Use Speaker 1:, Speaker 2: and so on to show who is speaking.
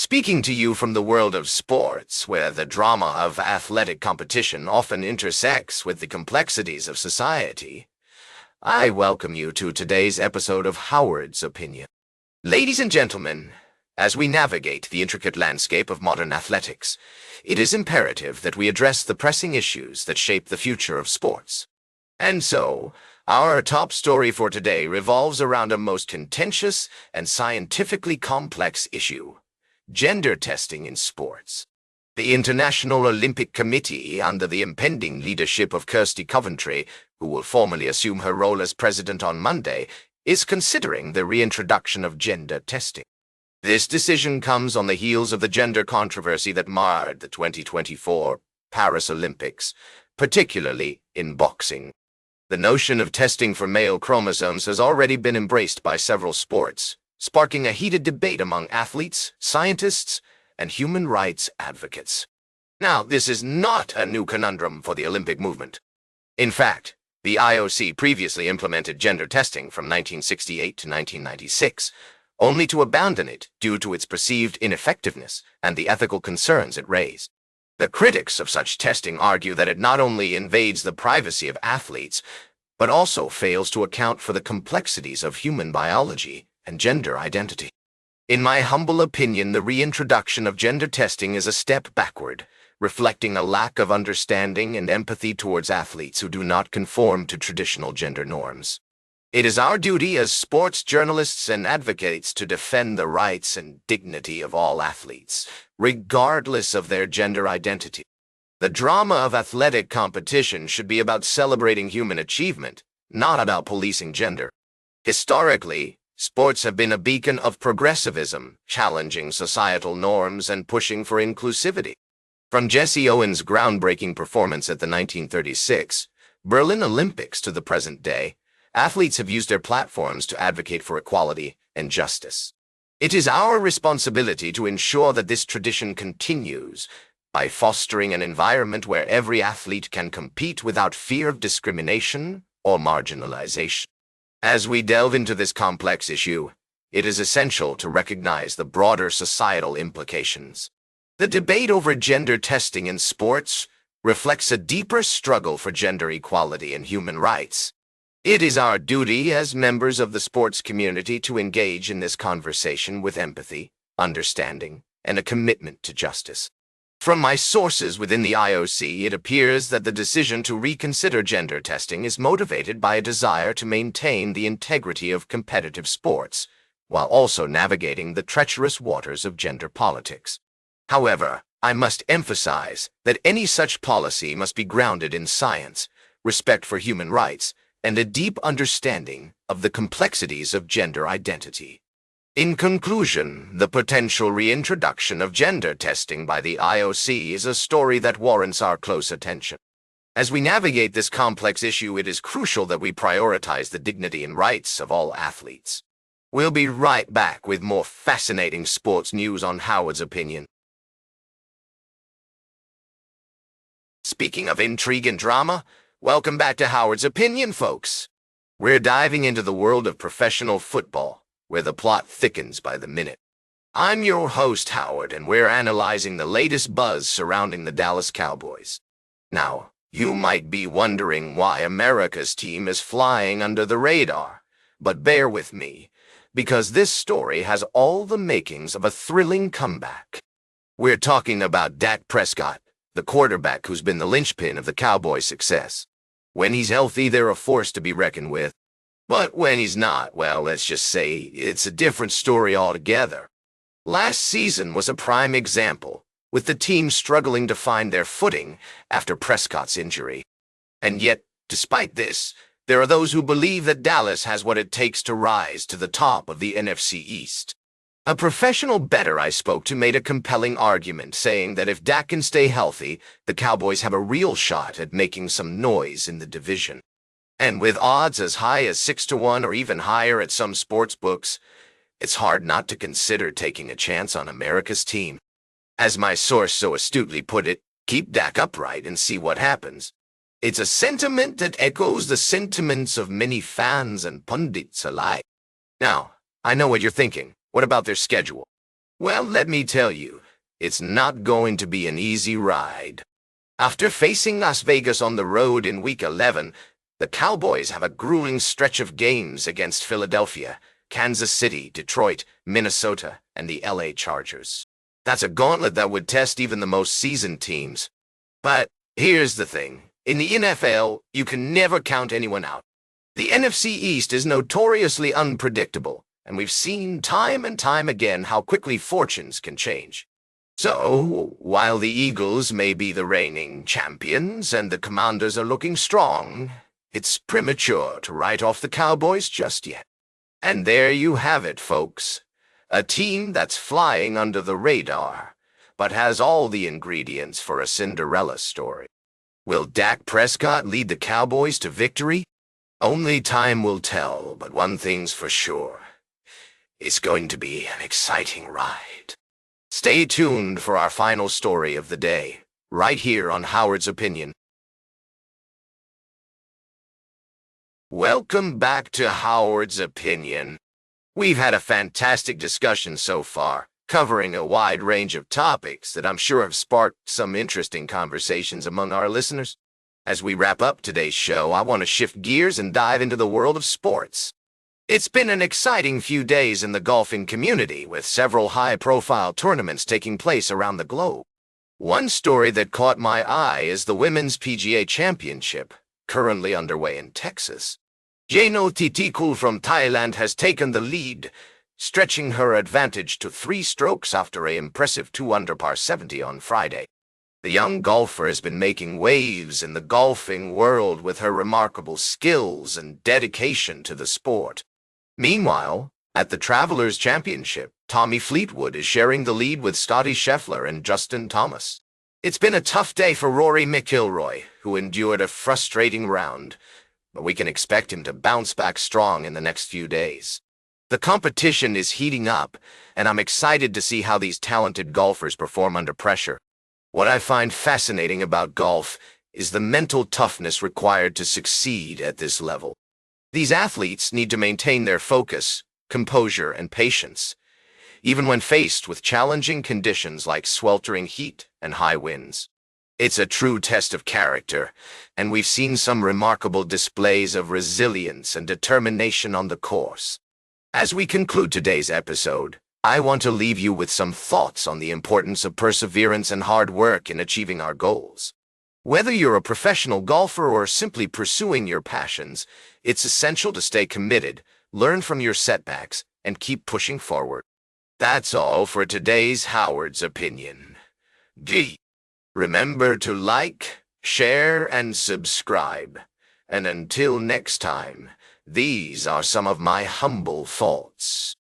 Speaker 1: Speaking to you from the world of sports, where the drama of athletic competition often intersects with the complexities of society, I welcome you to today's episode of Howard's Opinion. Ladies and gentlemen, as we navigate the intricate landscape of modern athletics, it is imperative that we address the pressing issues that shape the future of sports. And so, our top story for today revolves around a most contentious and scientifically complex issue: gender testing in sports. The International Olympic Committee, under the impending leadership of Kirsty Coventry, who will formally assume her role as president on Monday, is considering the reintroduction of gender testing. This decision comes on the heels of the gender controversy that marred the 2024 Paris Olympics, particularly in boxing. The notion of testing for male chromosomes has already been embraced by several sports, sparking a heated debate among athletes, scientists, and human rights advocates. Now, this is not a new conundrum for the Olympic movement. In fact, the IOC previously implemented gender testing from 1968 to 1996, only to abandon it due to its perceived ineffectiveness and the ethical concerns it raised. The critics of such testing argue that it not only invades the privacy of athletes, but also fails to account for the complexities of human biology and gender identity. In my humble opinion, the reintroduction of gender testing is a step backward, reflecting a lack of understanding and empathy towards athletes who do not conform to traditional gender norms. It is our duty as sports journalists and advocates to defend the rights and dignity of all athletes, regardless of their gender identity. The drama of athletic competition should be about celebrating human achievement, not about policing gender. Historically, sports have been a beacon of progressivism, challenging societal norms and pushing for inclusivity. From Jesse Owens' groundbreaking performance at the 1936 Berlin Olympics to the present day, athletes have used their platforms to advocate for equality and justice. It is our responsibility to ensure that this tradition continues by fostering an environment where every athlete can compete without fear of discrimination or marginalization. As we delve into this complex issue, it is essential to recognize the broader societal implications. The debate over gender testing in sports reflects a deeper struggle for gender equality and human rights. It is our duty as members of the sports community to engage in this conversation with empathy, understanding, and a commitment to justice. From my sources within the IOC, it appears that the decision to reconsider gender testing is motivated by a desire to maintain the integrity of competitive sports, while also navigating the treacherous waters of gender politics. However, I must emphasize that any such policy must be grounded in science, respect for human rights, and a deep understanding of the complexities of gender identity. In conclusion, the potential reintroduction of gender testing by the IOC is a story that warrants our close attention. As we navigate this complex issue, it is crucial that we prioritize the dignity and rights of all athletes. We'll be right back with more fascinating sports news on Howard's Opinion. Speaking of intrigue and drama, welcome back to Howard's Opinion, folks. We're diving into the world of professional football, where the plot thickens by the minute. I'm your host, Howard, and we're analyzing the latest buzz surrounding the Dallas Cowboys. Now, you might be wondering why America's team is flying under the radar, but bear with me, because this story has all the makings of a thrilling comeback. We're talking about Dak Prescott, the quarterback who's been the linchpin of the Cowboys' success. When he's healthy, they're a force to be reckoned with. But when he's not, well, let's just say it's a different story altogether. Last season was a prime example, with the team struggling to find their footing after Prescott's injury. And yet, despite this, there are those who believe that Dallas has what it takes to rise to the top of the NFC East. A professional bettor I spoke to made a compelling argument, saying that if Dak can stay healthy, the Cowboys have a real shot at making some noise in the division. And with odds as high as 6-1 or even higher at some sports books, it's hard not to consider taking a chance on America's team. As my source so astutely put it, keep Dak upright and see what happens. It's a sentiment that echoes the sentiments of many fans and pundits alike. Now, I know what you're thinking. What about their schedule? Well, let me tell you, it's not going to be an easy ride. After facing Las Vegas on the road in Week 11, the Cowboys have a grueling stretch of games against Philadelphia, Kansas City, Detroit, Minnesota, and the LA Chargers. That's a gauntlet that would test even the most seasoned teams. But here's the thing. In the NFL, you can never count anyone out. The NFC East is notoriously unpredictable, and we've seen time and time again how quickly fortunes can change. So, while the Eagles may be the reigning champions and the Commanders are looking strong, it's premature to write off the Cowboys just yet. And there you have it, folks. A team that's flying under the radar, but has all the ingredients for a Cinderella story. Will Dak Prescott lead the Cowboys to victory? Only time will tell, but one thing's for sure. It's going to be an exciting ride. Stay tuned for our final story of the day, right here on Howard's Opinion. Welcome back to Howard's Opinion. We've had a fantastic discussion so far, covering a wide range of topics that I'm sure have sparked some interesting conversations among our listeners. As we wrap up today's show, I want to shift gears and dive into the world of sports. It's been an exciting few days in the golfing community, with several high-profile tournaments taking place around the globe. One story that caught my eye is the Women's PGA Championship, currently underway in Texas. Jano Titikul from Thailand has taken the lead, stretching her advantage to 3 strokes after an impressive 2-under par 70 on Friday. The young golfer has been making waves in the golfing world with her remarkable skills and dedication to the sport. Meanwhile, at the Travelers Championship, Tommy Fleetwood is sharing the lead with Scottie Scheffler and Justin Thomas. It's been a tough day for Rory McIlroy, who endured a frustrating round, but we can expect him to bounce back strong in the next few days. The competition is heating up, and I'm excited to see how these talented golfers perform under pressure. What I find fascinating about golf is the mental toughness required to succeed at this level. These athletes need to maintain their focus, composure, and patience, even when faced with challenging conditions like sweltering heat and high winds. It's a true test of character, and we've seen some remarkable displays of resilience and determination on the course. As we conclude today's episode, I want to leave you with some thoughts on the importance of perseverance and hard work in achieving our goals. Whether you're a professional golfer or simply pursuing your passions, it's essential to stay committed, learn from your setbacks, and keep pushing forward. That's all for today's Howard's Opinion. Remember to like, share, and subscribe. And until next time, these are some of my humble thoughts.